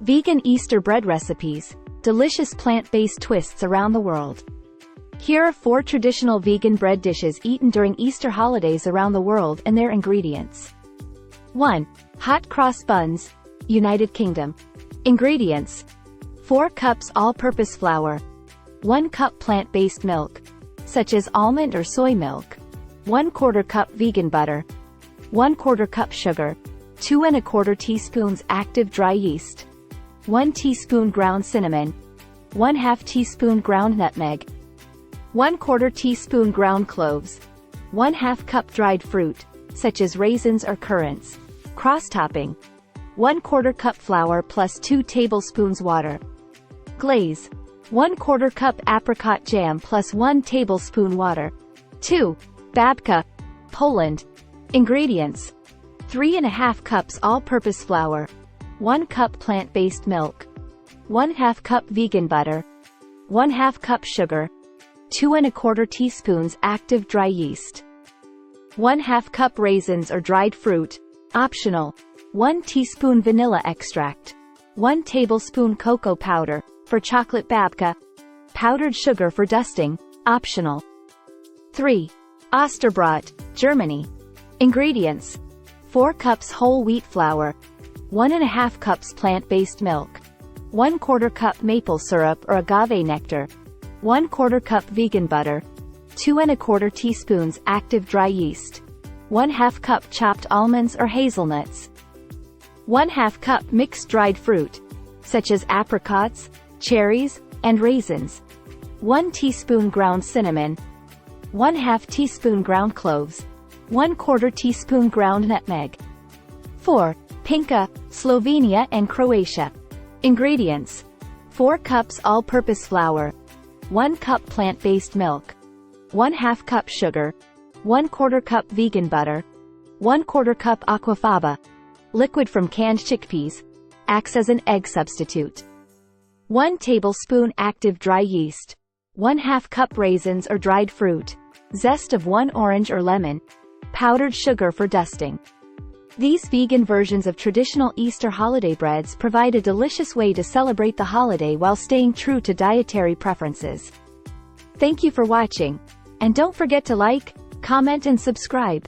Vegan Easter bread recipes, delicious plant-based twists around the world. Here are 4 traditional vegan bread dishes eaten during Easter holidays around the world and their ingredients. 1. Hot cross buns, United Kingdom. Ingredients: 4 cups all-purpose flour, 1 cup plant-based milk, such as almond or soy milk, 1/4 cup vegan butter, 1/4 cup sugar, 2 1/4 teaspoons active dry yeast, 1 teaspoon ground cinnamon, 1/2 teaspoon ground nutmeg, 1/4 teaspoon ground cloves, 1/2 cup dried fruit, such as raisins or currants. Cross-topping: 1/4 cup flour plus 2 tablespoons water. Glaze: 1/4 cup apricot jam plus 1 tablespoon water. 2. Babka, Poland. Ingredients: 3 1/2 cups all-purpose flour, 1 cup plant-based milk, 1/2 cup vegan butter, 1/2 cup sugar, 2 1/4 teaspoons active dry yeast, 1/2 cup raisins or dried fruit, optional, 1 teaspoon vanilla extract, 1 tablespoon cocoa powder, for chocolate babka, powdered sugar for dusting, optional. 3. Osterbrot, Germany. Ingredients: 4 cups whole wheat flour, 1 1/2 cups plant-based milk, 1/4 cup maple syrup or agave nectar, 1/4 cup vegan butter, 2 1/4 teaspoons active dry yeast, 1/2 cup chopped almonds or hazelnuts, 1/2 cup mixed dried fruit, such as apricots, cherries, and raisins, 1 teaspoon ground cinnamon, 1/2 teaspoon ground cloves, 1/4 teaspoon ground nutmeg. 4. Pinka, Slovenia and Croatia. Ingredients: 4 cups all-purpose flour, 1 cup plant-based milk, 1/2 cup sugar, 1/4 cup vegan butter, 1/4 cup aquafaba, liquid from canned chickpeas, acts as an egg substitute, 1 tablespoon active dry yeast, 1/2 cup raisins or dried fruit, zest of 1 orange or lemon, powdered sugar for dusting. These vegan versions of traditional Easter holiday breads provide a delicious way to celebrate the holiday while staying true to dietary preferences. Thank you for watching, and don't forget to like, comment and subscribe.